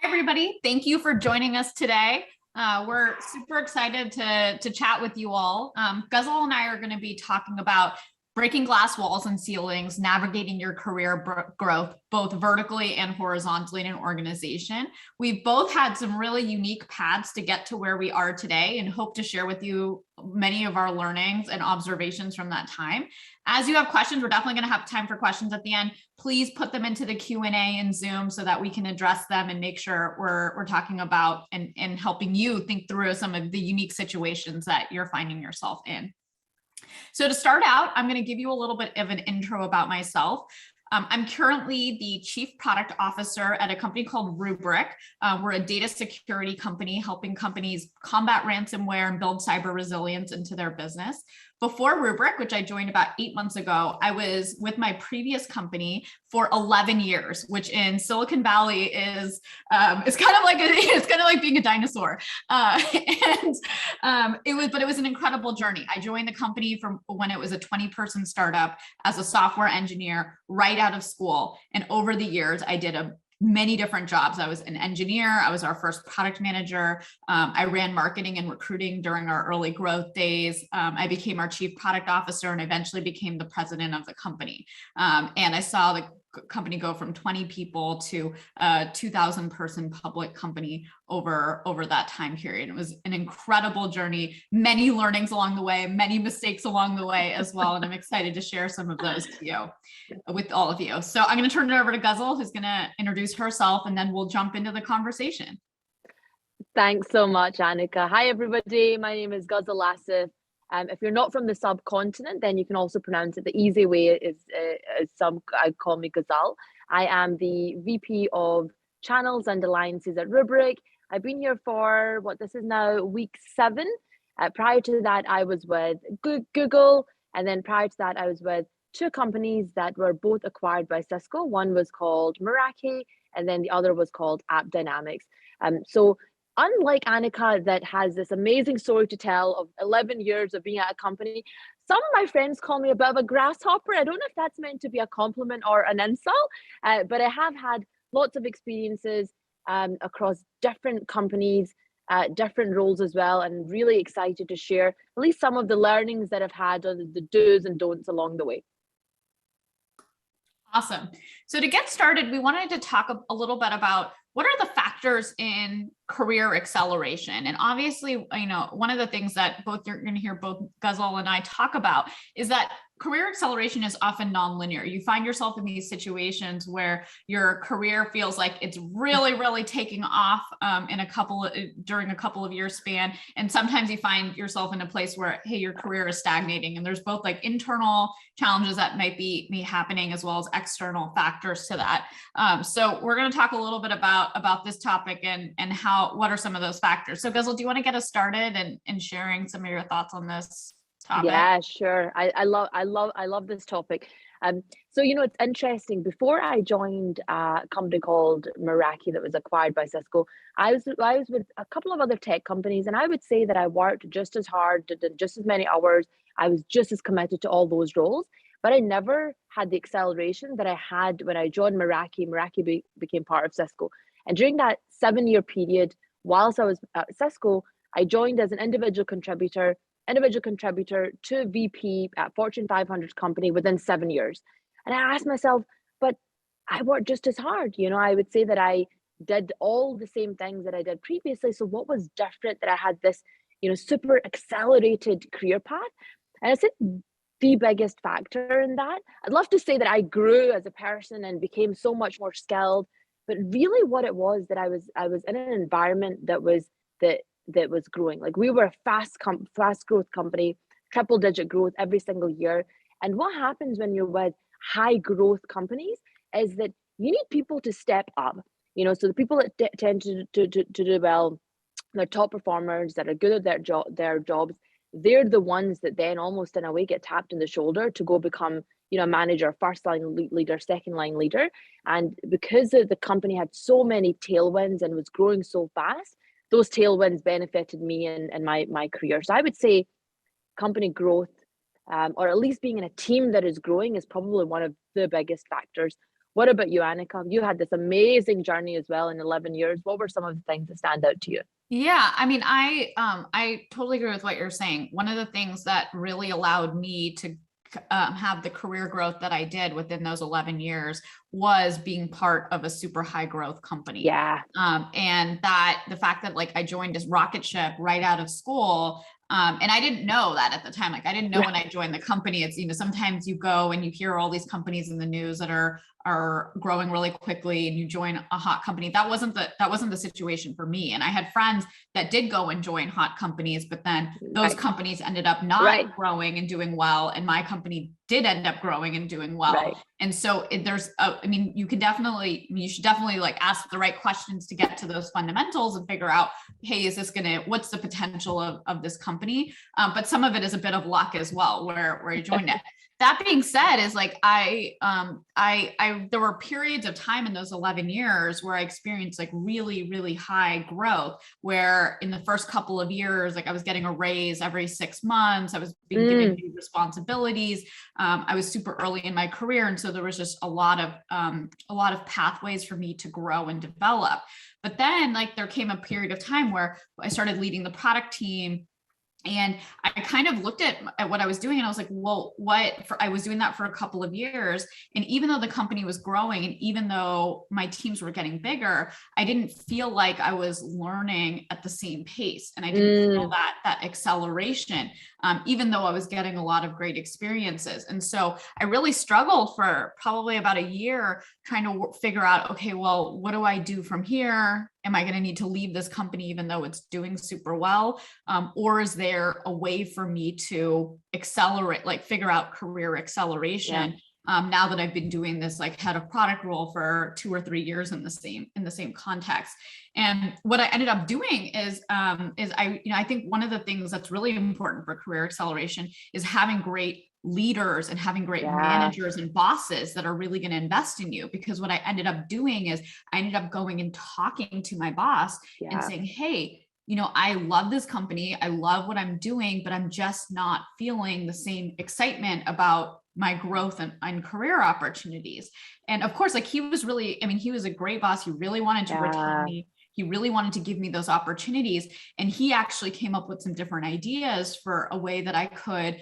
Hi, everybody. Thank you for joining us today. We're super excited to chat with you all. Ghazal and I are going to be talking about breaking glass walls and ceilings, navigating your career growth, both vertically and horizontally in an organization. We've both had some really unique paths to get to where we are today and hope to share with you many of our learnings and observations from that time. As you have questions, we're definitely going to have time for questions at the end. Please put them into the Q&A in Zoom so that we can address them and make sure we're talking about and helping you think through some of the unique situations that you're finding yourself in. So to start out, I'm going to give you a little bit of an intro about myself. I'm currently the Chief Product Officer at a company called Rubrik. We're a data security company helping companies combat ransomware and build cyber resilience into their business. Before Rubrik, which I joined about 8 months ago, I was with my previous company for 11 years, which in Silicon Valley is it's kind of like being a dinosaur. It was an incredible journey. I joined the company from when it was a 20-person startup as a software engineer right out of school, and over the years I did many different jobs. I was an engineer. I was our first product manager. I ran marketing and recruiting during our early growth days. I became our chief product officer and eventually became the president of the company. And I saw the company go from 20 people to a 2,000 person public company over that time period. It was an incredible journey, many learnings along the way, many mistakes along the way as well. And I'm excited to share some of those to you, with all of you. So I'm going to turn it over to Ghazal, who's going to introduce herself, and then we'll jump into the conversation. Thanks so much, Anneka. Hi, everybody. My name is Ghazal Asif. If you're not from the subcontinent, then you can also pronounce it the easy way is some I call me Ghazal. I am the VP of Channels and Alliances at Rubrik. I've been here for this is now week 7. Prior to that, I was with Google, and then prior to that, I was with 2 companies that were both acquired by Cisco. One was called Meraki, and then the other was called App Dynamics. So unlike Anneka, that has this amazing story to tell of 11 years of being at a company, some of my friends call me a bit of a grasshopper. I don't know if that's meant to be a compliment or an insult, but I have had lots of experiences across different companies, different roles as well, and really excited to share at least some of the learnings that I've had on the do's and don'ts along the way. Awesome. So to get started, we wanted to talk a little bit about what are the factors in career acceleration. And obviously, one of the things that you're going to hear both Ghazal and I talk about is that career acceleration is often nonlinear. You find yourself in these situations where your career feels like it's really, really taking off during a couple of years span. And sometimes you find yourself in a place where, hey, your career is stagnating. And there's both like internal challenges that might be happening as well as external factors to that. So we're going to talk a little bit about this topic and what are some of those factors. So Ghazal, do you want to get us started and sharing some of your thoughts on this topic? Yeah, sure. I love this topic. So it's interesting. Before I joined a company called Meraki that was acquired by Cisco, I was with a couple of other tech companies, and I would say that I worked just as hard, did just as many hours. I was just as committed to all those roles, but I never had the acceleration that I had when I joined Meraki. Meraki became part of Cisco, and during that 7-year period, whilst I was at Cisco, I joined as an individual contributor to VP at Fortune 500 company within 7 years. And I asked myself, but I worked just as hard. I would say that I did all the same things that I did previously. So what was different that I had this, super accelerated career path? And I said the biggest factor in that, I'd love to say that I grew as a person and became so much more skilled, but really what it was that I was in an environment that was growing. Like, we were a fast growth company, triple digit growth every single year. And what happens when you're with high growth companies is that you need people to step up. So the people that tend to do well, they're top performers that are good at their jobs. They're the ones that then almost in a way get tapped in the shoulder to go become a manager, first line leader, second line leader. And because the company had so many tailwinds and was growing so fast, those tailwinds benefited me and my career. So I would say company growth, or at least being in a team that is growing, is probably one of the biggest factors. What about you, Annika? You had this amazing journey as well in 11 years. What were some of the things that stand out to you? Yeah, I mean, I totally agree with what you're saying. One of the things that really allowed me to have the career growth that I did within those 11 years was being part of a super high growth company. Yeah. And that the fact that like I joined this rocket ship right out of school. And I didn't know that at the time. Like I didn't know when I joined the company. It's, you know, sometimes you go and you hear all these companies in the news that are growing really quickly and you join a hot company. That wasn't the situation for me. And I had friends that did go and join hot companies, but then those companies ended up not growing and doing well. And my company did end up growing and doing well. And so I mean, you should definitely like ask the right questions to get to those fundamentals and figure out, hey, what's the potential of this company? But some of it is a bit of luck as well, where you joined it. That being said, is like there were periods of time in those 11 years where I experienced like really, really high growth, where in the first couple of years, like I was getting a raise every 6 months. I was being given new responsibilities. I was super early in my career. And so there was just a lot of pathways for me to grow and develop. But then like there came a period of time where I started leading the product team. And I kind of looked at what I was doing and I was like, well, I was doing that for a couple of years. And even though the company was growing and even though my teams were getting bigger, I didn't feel like I was learning at the same pace. And I didn't feel that acceleration, even though I was getting a lot of great experiences. And so I really struggled for probably about a year trying to figure out, okay, well, what do I do from here? Am I going to need to leave this company even though it's doing super well? Or is there a way for me to accelerate, like figure out career acceleration? Now that I've been doing this like head of product role for 2 or 3 years in the same context. And what I ended up doing is I think one of the things that's really important for career acceleration is having great leaders and having great managers and bosses that are really going to invest in you. Because what I ended up doing is I ended up going and talking to my boss and saying, hey, you know, I love this company. I love what I'm doing, but I'm just not feeling the same excitement about my growth and career opportunities. And of course, like he was a great boss. He really wanted to retain me. He really wanted to give me those opportunities. And he actually came up with some different ideas for a way that I could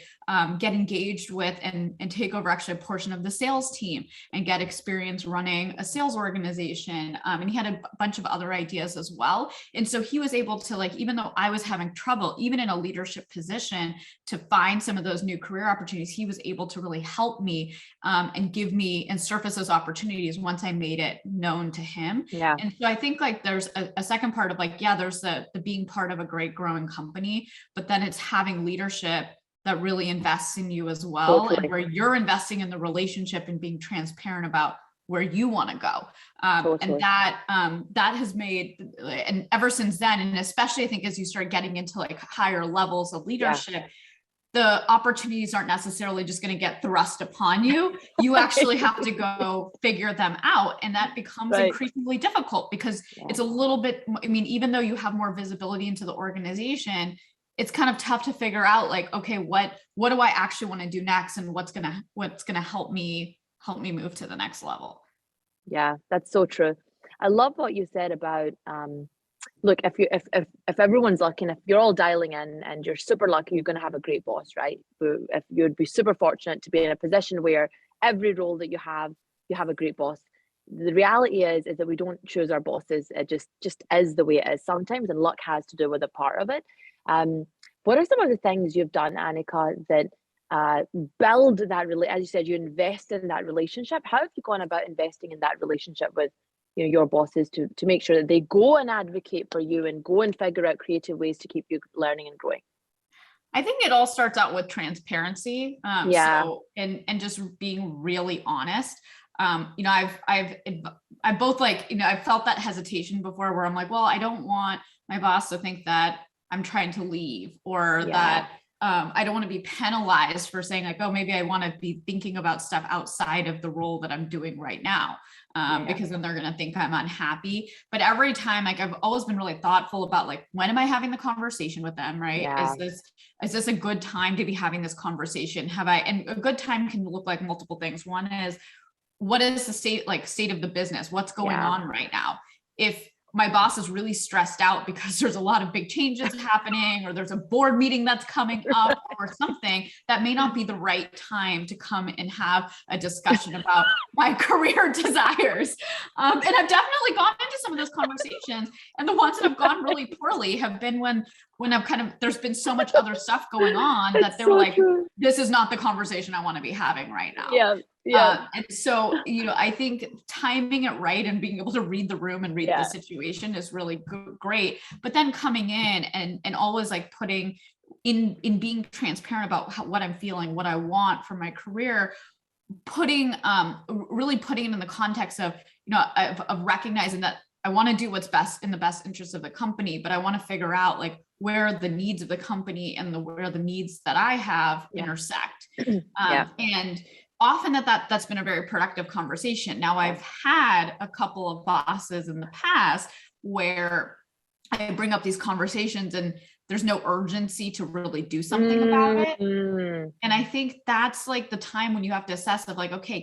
get engaged with and take over actually a portion of the sales team and get experience running a sales organization. And he had a bunch of other ideas as well. And so he was able to, like, even though I was having trouble, even in a leadership position, to find some of those new career opportunities, he was able to really help me and give me and surface those opportunities once I made it known to him. And so I think like there's a second part of like, there's the being part of a great growing company, but then it's having leadership that really invests in you as well. And where you're investing in the relationship and being transparent about where you want to go. And that has made, and ever since then, and especially I think as you start getting into like higher levels of leadership, the opportunities aren't necessarily just going to get thrust upon you. You actually have to go figure them out. And that becomes increasingly difficult because it's a little bit, I mean, even though you have more visibility into the organization, it's kind of tough to figure out like, okay, what do I actually want to do next? And what's going to help me move to the next level. Yeah, that's so true. I love what you said about, look, if everyone's lucky and if you're all dialing in and you're super lucky, you're going to have a great boss, right? If you'd be super fortunate to be in a position where every role that you have a great boss. The reality is that we don't choose our bosses. It just is the way it is sometimes, and luck has to do with a part of it. What are some of the things you've done, Anneka, that build that as you said, you invest in that relationship? How have you gone about investing in that relationship with your bosses to make sure that they go and advocate for you and go and figure out creative ways to keep you learning and growing? I think it all starts out with transparency. So and just being really honest. I've both like, I've felt that hesitation before where I'm like, well, I don't want my boss to think that I'm trying to leave or that I don't want to be penalized for saying like, oh, maybe I want to be thinking about stuff outside of the role that I'm doing right now. Because then they're going to think I'm unhappy. But every time, like I've always been really thoughtful about like, when am I having the conversation with them? Right. Is this a good time to be having this conversation? And a good time can look like multiple things. One is, what is the state of the business? What's going Yeah. on right now? If my boss is really stressed out because there's a lot of big changes happening, or there's a board meeting that's coming up or something, that may not be the right time to come and have a discussion about my career desires. And I've definitely gone into some of those conversations, and the ones that have gone really poorly have been when I've there's been so much other stuff going on that they were like, true. This is not the conversation I want to be having right now. Yeah. Yeah. And so, I think timing it right and being able to read the room and read the situation is really great. But then coming in and always like putting in being transparent about what I'm feeling, what I want for my career, really putting it in the context of, of recognizing that I want to do what's best in the best interest of the company, but I want to figure out like where the needs of the company and where the needs that I have intersect. And often that's been a very productive conversation. Now, I've had a couple of bosses in the past where I bring up these conversations and there's no urgency to really do something about it. And I think that's like the time when you have to assess of like, okay,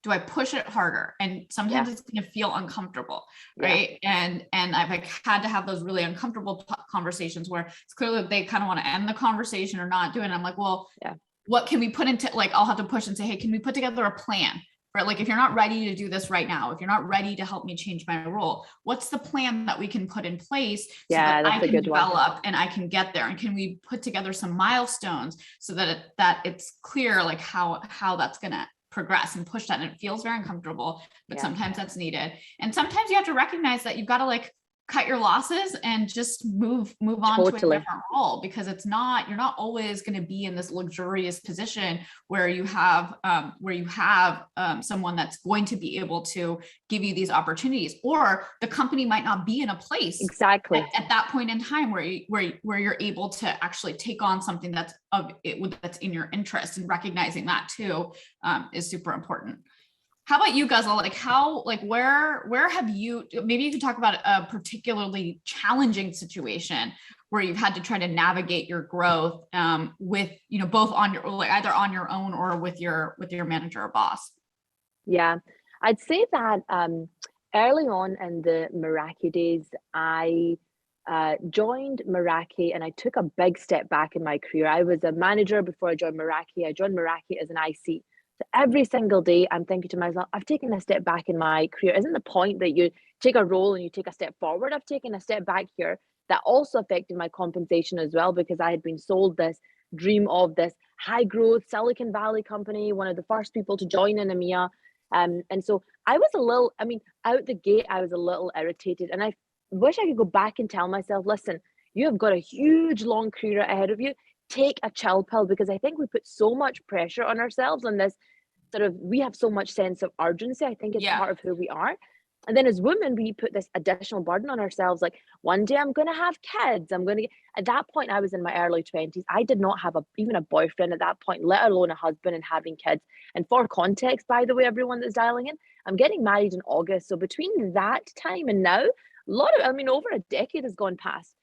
do I push it harder? And sometimes it's going to feel uncomfortable, right? And I've like had to have those really uncomfortable conversations where it's clearly they kind of want to end the conversation or not do it. And I'm like, well, what can we put into, like, I'll have to push and say, hey, can we put together a plan? Right? Like, if you're not ready to do this right now, if you're not ready to help me change my role, what's the plan that we can put in place so that I can develop and I can get there? And can we put together some milestones so that it's clear, like how that's going to progress and push that? And it feels very uncomfortable, but sometimes that's needed. And sometimes you have to recognize that you've got to like cut your losses and just move on to a different role, because you're not always going to be in this luxurious position where you have someone that's going to be able to give you these opportunities, or the company might not be in a place at that point in time where you're able to actually take on something that's in your interest, and recognizing that too is super important. How about you, Ghazal? Where have you, maybe you could talk about a particularly challenging situation where you've had to try to navigate your growth with, both on your, like either on your own or with your manager or boss? Yeah, I'd say that early on in the Meraki days, I joined Meraki and I took a big step back in my career. I was a manager before I joined Meraki. I joined Meraki as an IC. So every single day I'm thinking to myself, I've taken a step back in my career. Isn't the point that you take a role and you take a step forward? I've taken a step back here. That also affected my compensation as well, because I had been sold this dream of this high growth Silicon Valley company, one of the first people to join in EMEA. And so I was out the gate, I was a little irritated, and I wish I could go back and tell myself, listen, you have got a huge long career ahead of you. Take a chill pill, because I think we put so much pressure on ourselves on this we have so much sense of urgency. I think it's part of who we are. And then as women, we put this additional burden on ourselves. Like, one day I'm going to have kids. At that point, I was in my early 20s. I did not have even a boyfriend at that point, let alone a husband and having kids. And for context, by the way, everyone that's dialing in, I'm getting married in August. So between that time and now, over a decade has gone past.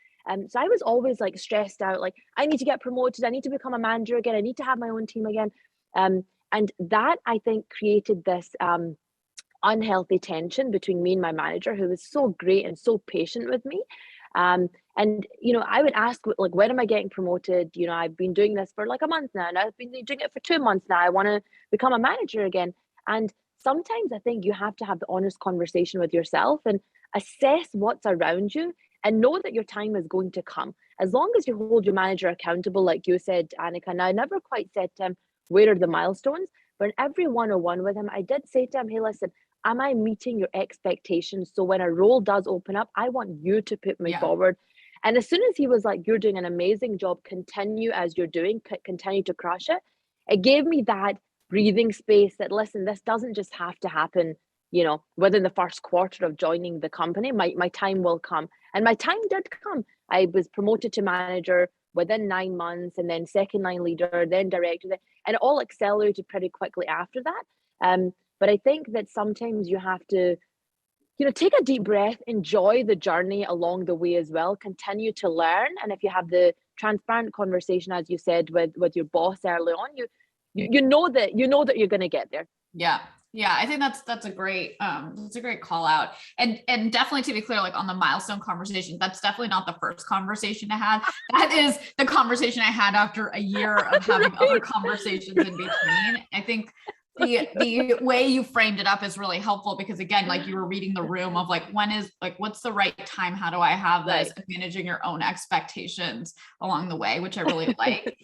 So I was always like stressed out, like, I need to get promoted. I need to become a manager again. I need to have my own team again. And that, I think, created this unhealthy tension between me and my manager, who was so great and so patient with me. And, I would ask, like, when am I getting promoted? I've been doing this for like a month now, and I've been doing it for 2 months now. I want to become a manager again. And sometimes I think you have to have the honest conversation with yourself and assess what's around you and know that your time is going to come. As long as you hold your manager accountable, like you said, Anneka, and I never quite said to him, where are the milestones? But in every one-on-one with him, I did say to him, hey, listen, am I meeting your expectations? So when a role does open up, I want you to put me forward. And as soon as he was like, you're doing an amazing job, continue as you're doing, continue to crush it. It gave me that breathing space that, listen, this doesn't just have to happen, within the first quarter of joining the company. My time will come. And my time did come. I was promoted to manager within 9 months, and then second line leader, then director, and it all accelerated pretty quickly after that. But I think that sometimes you have to, take a deep breath, enjoy the journey along the way as well, continue to learn. And if you have the transparent conversation, as you said, with your boss early on, you know that you're going to get there. Yeah. Yeah, I think that's a great call out. And definitely, to be clear, like on the milestone conversation, that's definitely not the first conversation I had. That is the conversation I had after a year of having other conversations in between. I think the way you framed it up is really helpful, because again, like you were reading the room of like, when is like, what's the right time? How do I have this? Right. And managing your own expectations along the way, which I really like.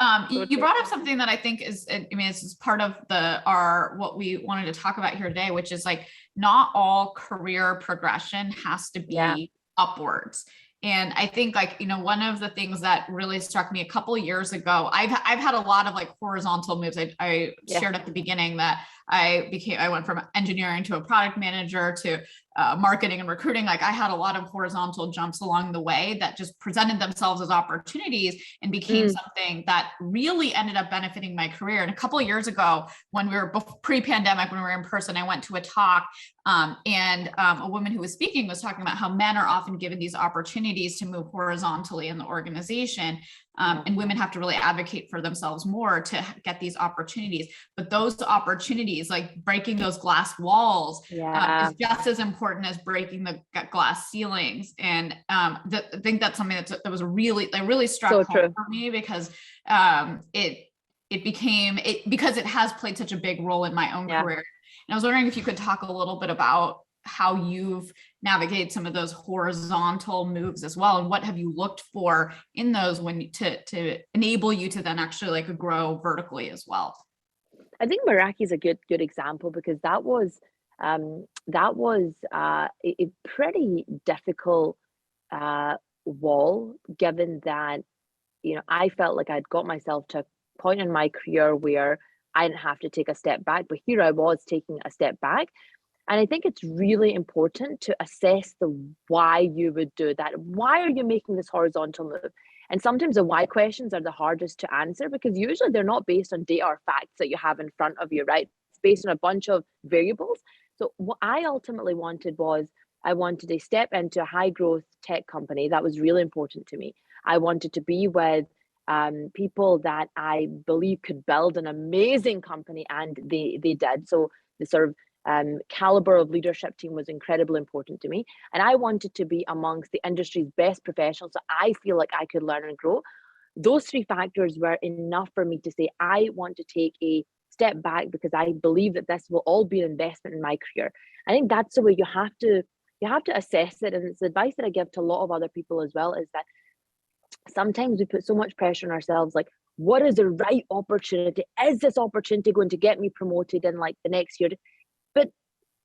So You true. brought up something that I think is, I mean, this is part of what we wanted to talk about here today, which is like, not all career progression has to Yeah. be upwards. And I think, like, one of the things that really struck me a couple of years ago, I've had a lot of like horizontal moves. I Yeah. shared at the beginning that I went from engineering to a product manager to marketing and recruiting. Like, I had a lot of horizontal jumps along the way that just presented themselves as opportunities and became something that really ended up benefiting my career. And a couple of years ago, when we were pre-pandemic, when we were in person, I went to a talk, and a woman who was speaking was talking about how men are often given these opportunities to move horizontally in the organization. And women have to really advocate for themselves more to get these opportunities. But those opportunities, like breaking those glass walls, is just as important as breaking the glass ceilings. And I think that's something that was really struck So home true. for me, because it became it because it has played such a big role in my own Yeah. career. And I was wondering if you could talk a little bit about how you've navigated some of those horizontal moves as well, and what have you looked for in those to enable you to then actually like grow vertically as well. I think Meraki is a good example, because that was a pretty difficult wall, given that I felt like I'd got myself to a point in my career where I didn't have to take a step back, but here I was taking a step back. And I think it's really important to assess the why you would do that. Why are you making this horizontal move? And sometimes the why questions are the hardest to answer, because usually they're not based on data or facts that you have in front of you, right? It's based on a bunch of variables. So what I ultimately wanted was, I wanted to step into a high growth tech company. That was really important to me. I wanted to be with people that I believe could build an amazing company, and they did. So the sort of caliber of leadership team was incredibly important to me, and I wanted to be amongst the industry's best professionals, so I feel like I could learn and grow. Those three factors were enough for me to say I want to take a step back, because I believe that this will all be an investment in my career. I think that's the way you have to assess it, and it's advice that I give to a lot of other people as well, is that sometimes we put so much pressure on ourselves, like, what is the right opportunity? Is this opportunity going to get me promoted in like the next year? But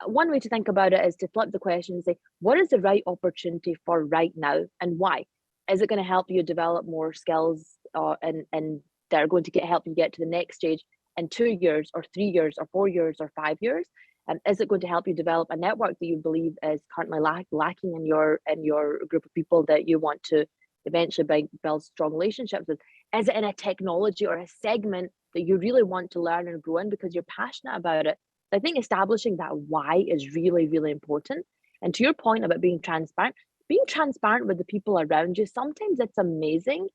one way to think about it is to flip the question and say, what is the right opportunity for right now, and why? Is it going to help you develop more skills, and that are going to help you get to the next stage in 2 years or 3 years or 4 years or 5 years? And is it going to help you develop a network that you believe is currently lacking in your group of people that you want to eventually build strong relationships with? Is it in a technology or a segment that you really want to learn and grow in because you're passionate about it? I think establishing that why is really, really important. And to your point about being transparent with the people around you, sometimes it's amazing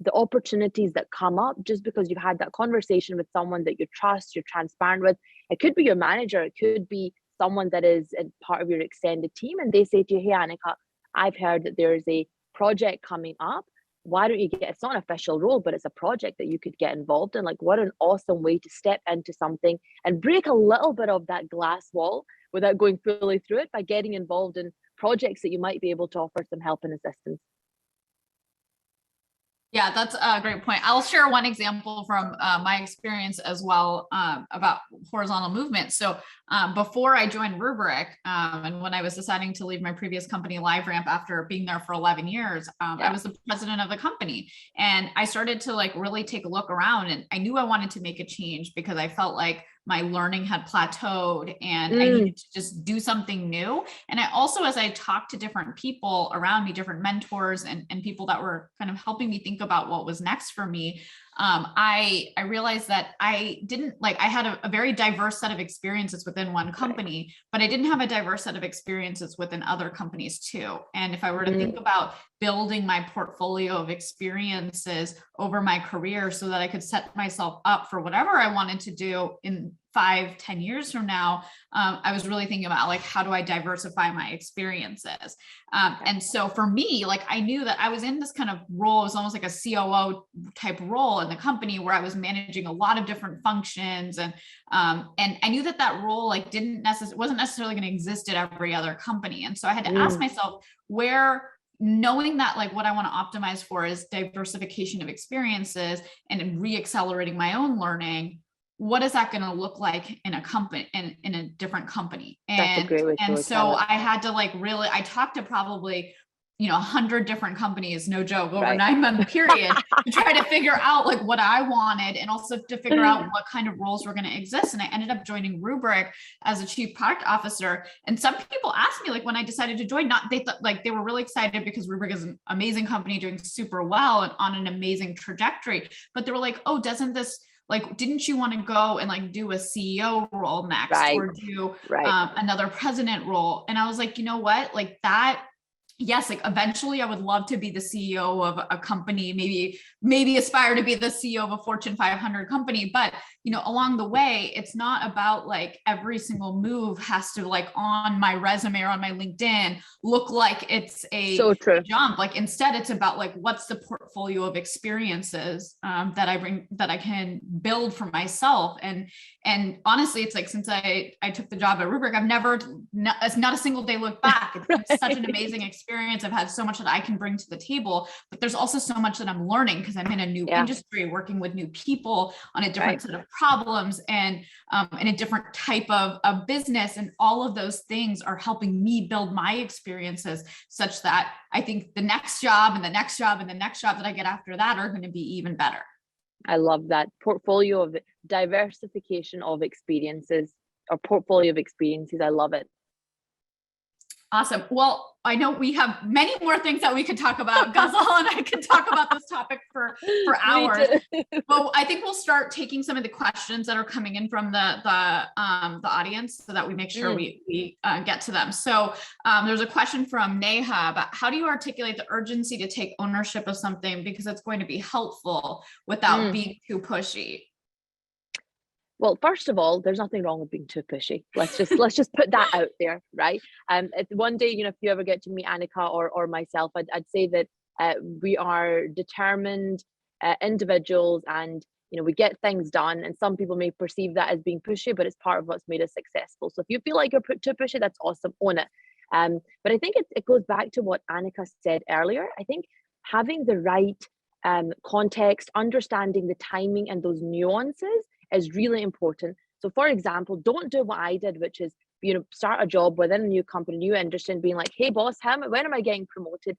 the opportunities that come up just because you've had that conversation with someone that you trust, you're transparent with. It could be your manager, it could be someone that is a part of your extended team, and they say to you, "Hey, Anneka, I've heard that there's a project coming up. Why don't you get, it's not an official role, but it's a project that you could get involved in." Like, what an awesome way to step into something and break a little bit of that glass wall without going fully through it, by getting involved in projects that you might be able to offer some help and assistance. Yeah, that's a great point. I'll share one example from my experience as well, about horizontal movement. So before I joined Rubrik, and when I was deciding to leave my previous company, LiveRamp, after being there for 11 years, I was the president of the company. And I started to like really take a look around, and I knew I wanted to make a change because I felt like my learning had plateaued and I needed to just do something new. And I also, as I talked to different people around me, different mentors and people that were kind of helping me think about what was next for me, I realized that I didn't like, I had a very diverse set of experiences within one company, but I didn't have a diverse set of experiences within other companies too. And if I were to think about building my portfolio of experiences over my career so that I could set myself up for whatever I wanted to do in 5-10 years from now, I was really thinking about like, how do I diversify my experiences? And so for me, like, I knew that I was in this kind of role. It was almost like a COO type role in the company where I was managing a lot of different functions. And I knew that that role like wasn't necessarily going to exist at every other company. And so I had to ask myself knowing that like what I want to optimize for is diversification of experiences and re-accelerating my own learning. What is that going to look like in a company, in a different company? That's a great way to so I had to like really, I talked to probably, 100 different companies, no joke, over 9-month period to try to figure out like what I wanted, and also to figure out what kind of roles were going to exist. And I ended up joining Rubrik as a chief product officer. And some people asked me like when I decided to join, they thought like they were really excited because Rubrik is an amazing company doing super well and on an amazing trajectory. But they were like, oh, didn't you want to go and like do a CEO role next or do another president role? And I was like, you know what, like that. Yes, like eventually I would love to be the CEO of a company, maybe aspire to be the CEO of a Fortune 500 company. But, along the way, it's not about like every single move has to like on my resume or on my LinkedIn look like it's a jump. Like instead it's about like, what's the portfolio of experiences that I bring, that I can build for myself. And honestly, it's like, since I took the job at Rubrik, it's not a single day look back. It's such an amazing experience. I've had so much that I can bring to the table, but there's also so much that I'm learning because I'm in a new industry, working with new people on a different set of problems and in a different type of business. And all of those things are helping me build my experiences such that I think the next job and the next job and the next job that I get after that are going to be even better. I love that portfolio of diversification of experiences, or portfolio of experiences. I love it. Awesome. Well, I know we have many more things that we could talk about. Ghazal and I could talk about this topic for hours. Well, I think we'll start taking some of the questions that are coming in from the audience so that we make sure we get to them. So there's a question from Neha about how do you articulate the urgency to take ownership of something because it's going to be helpful without being too pushy? Well, first of all, there's nothing wrong with being too pushy. Let's just put that out there, right? One day, if you ever get to meet Anneka or myself, I'd say that we are determined individuals, and we get things done. And some people may perceive that as being pushy, but it's part of what's made us successful. So if you feel like you're too pushy, that's awesome. Own it. But I think it goes back to what Anneka said earlier. I think having the right context, understanding the timing and those nuances is really important. So for example, don't do what I did, which is, start a job within a new company, new industry, and being like, hey boss, when am I getting promoted?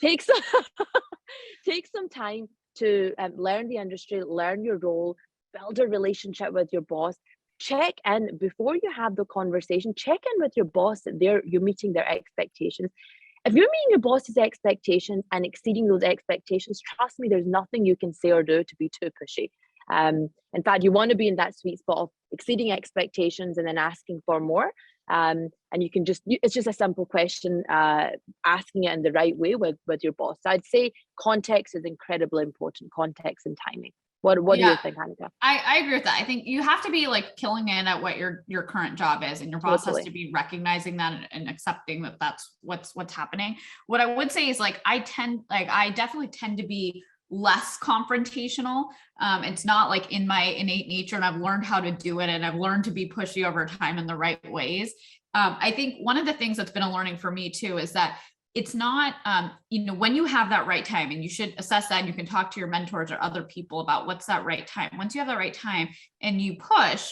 Take some time to learn the industry, learn your role, build a relationship with your boss. Check in before you have the conversation, check in with your boss that you're meeting their expectations. If you're meeting your boss's expectations and exceeding those expectations, trust me, there's nothing you can say or do to be too pushy. In fact, you want to be in that sweet spot of exceeding expectations and then asking for more. And you can it's just a simple question, asking it in the right way with your boss. So I'd say context is incredibly important, context and timing. What do you think, Anneka? I agree with that. I think you have to be like killing in at what your current job is, and your boss has to be recognizing that and accepting that that's what's happening. What I would say is like, I definitely tend to be less confrontational. It's not like in my innate nature, and I've learned how to do it, and I've learned to be pushy over time in the right ways. I think one of the things that's been a learning for me too is that it's not, when you have that right time, and you should assess that, and you can talk to your mentors or other people about what's that right time. Once you have that right time and you push,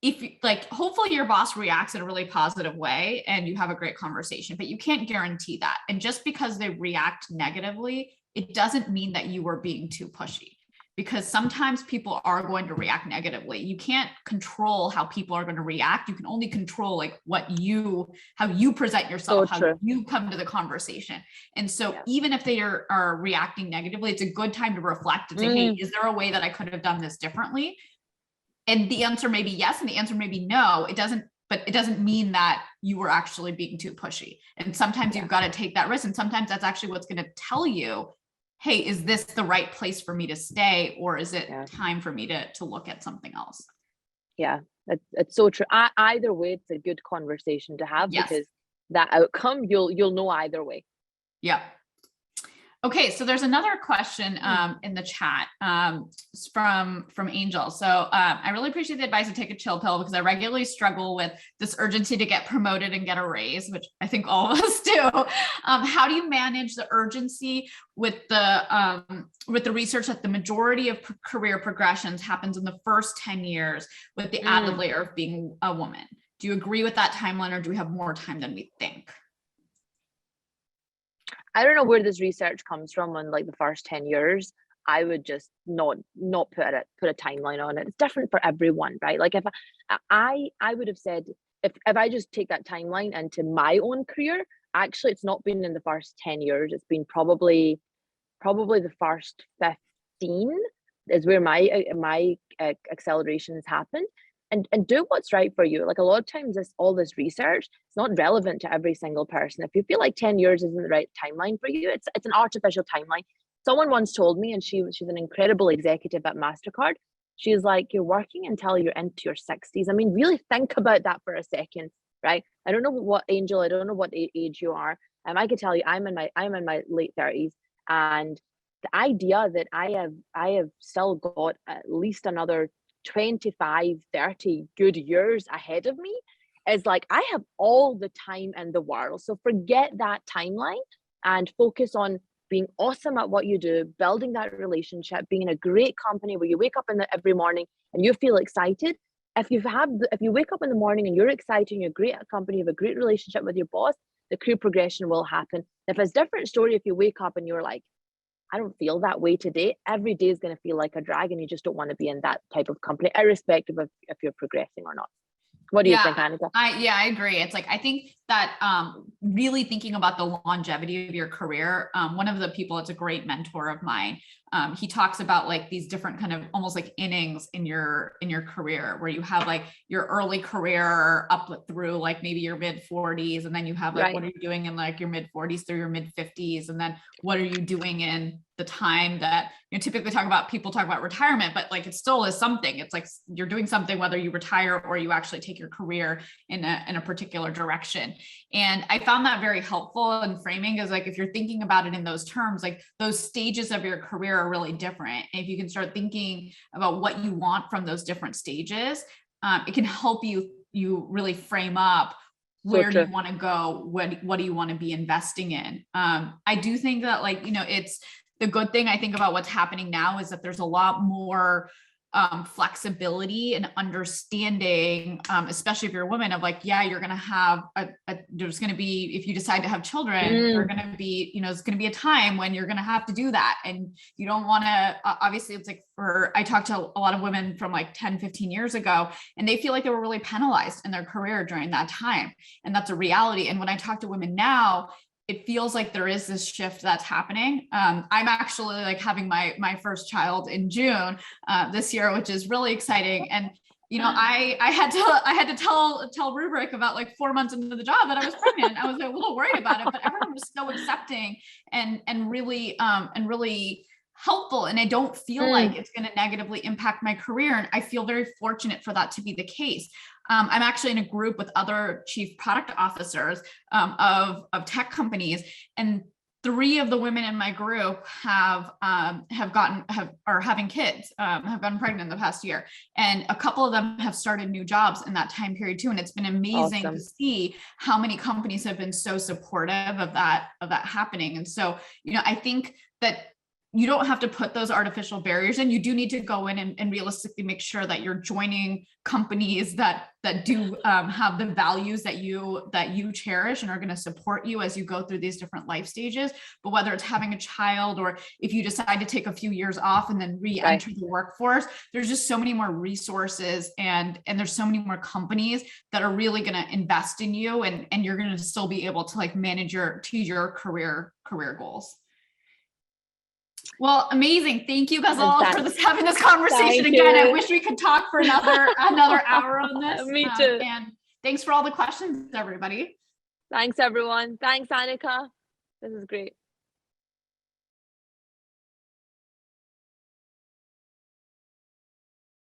if hopefully your boss reacts in a really positive way and you have a great conversation, but you can't guarantee that. And just because they react negatively, it doesn't mean that you were being too pushy, because sometimes people are going to react negatively. You can't control how people are going to react. You can only control how you present yourself, how you come to the conversation. And so even if they are reacting negatively, it's a good time to reflect and say, hey, is there a way that I could have done this differently? And the answer may be yes, and the answer may be no. But it doesn't mean that you were actually being too pushy. And sometimes you've got to take that risk. And sometimes that's actually what's going to tell you, hey, is this the right place for me to stay? Or is it time for me to look at something else? Yeah, it's so true. Either way, it's a good conversation to have, Yes. because that outcome, you'll know either way. Yeah. Okay, so there's another question in the chat from Angel. So I really appreciate the advice to take a chill pill, because I regularly struggle with this urgency to get promoted and get a raise, which I think all of us do. How do you manage the urgency with the research that the majority of career progressions happens in the first 10 years with the added layer of being a woman? Do you agree with that timeline, or do we have more time than we think? I don't know where this research comes from on like the first 10 years. I would just not put a timeline on it. It's different for everyone, right? Like if I would have said, if I just take that timeline into my own career, actually it's not been in the first 10 years. It's been probably the first 15 is where my acceleration has happened. And do what's right for you. Like a lot of times all this research, it's not relevant to every single person. If you feel like 10 years isn't the right timeline for you, it's an artificial timeline. Someone once told me, and she's an incredible executive at MasterCard. She's like, you're working until you're into your 60s. I mean, really think about that for a second, right? I don't know what, Angel, I don't know what age you are. I could tell you I'm in my late 30s, and the idea that I have still got at least another 25, 30 good years ahead of me is like, I have all the time in the world. So forget that timeline and focus on being awesome at what you do, building that relationship, being in a great company where you wake up every morning and you feel excited. If you wake up in the morning and you're excited and you're great at a company, you have a great relationship with your boss, the career progression will happen. If it's a different story, if you wake up and you're like, I don't feel that way today, every day is going to feel like a drag, and you just don't want to be in that type of company, irrespective of if you're progressing or not. What do you think, Anneka? I agree. It's like, I think that really thinking about the longevity of your career, one of the people, it's a great mentor of mine. He talks about like these different kind of almost like innings in your career, where you have like your early career up through like maybe your mid 40s. And then you have like, what are you doing in like your mid 40s through your mid 50s? And then what are you doing in the time that typically people talk about retirement, but like it still is something. It's like you're doing something, whether you retire or you actually take your career in a particular direction. And I found that very helpful in framing, is like, if you're thinking about it in those terms, like those stages of your career are really different. And if you can start thinking about what you want from those different stages, it can help you really frame up where do you want to go? What do you want to be investing in? I do think that like, it's the good thing I think about what's happening now is that there's a lot more flexibility and understanding, especially if you're a woman, of like, yeah, you're going to have there's going to be, if you decide to have children, you're going to be, it's going to be a time when you're going to have to do that. And you don't want to, obviously it's like I talked to a lot of women from like 10, 15 years ago, and they feel like they were really penalized in their career during that time. And that's a reality. And when I talk to women now, it feels like there is this shift that's happening. I'm actually like having my first child in June this year, which is really exciting. And I had to tell Rubrik about like 4 months into the job that I was pregnant. I was a little worried about it, but everyone was so accepting and really helpful. And I don't feel like it's going to negatively impact my career. And I feel very fortunate for that to be the case. I'm actually in a group with other chief product officers of tech companies, and 3 of the women in my group are having kids, have gotten pregnant in the past year. And a couple of them have started new jobs in that time period too. And it's been amazing to see how many companies have been so supportive of that happening. And so, I think that you don't have to put those artificial barriers in. You do need to go in and realistically make sure that you're joining companies that do have the values that you cherish and are going to support you as you go through these different life stages. But whether it's having a child, or if you decide to take a few years off and then re-enter the workforce, there's just so many more resources and there's so many more companies that are really going to invest in you, and you're going to still be able to like manage your career goals. Well, amazing. Thank you, Ghazal, for having this conversation again. I wish we could talk for another hour on this. Me too. And thanks for all the questions, everybody. Thanks, everyone. Thanks, Anneka. This is great.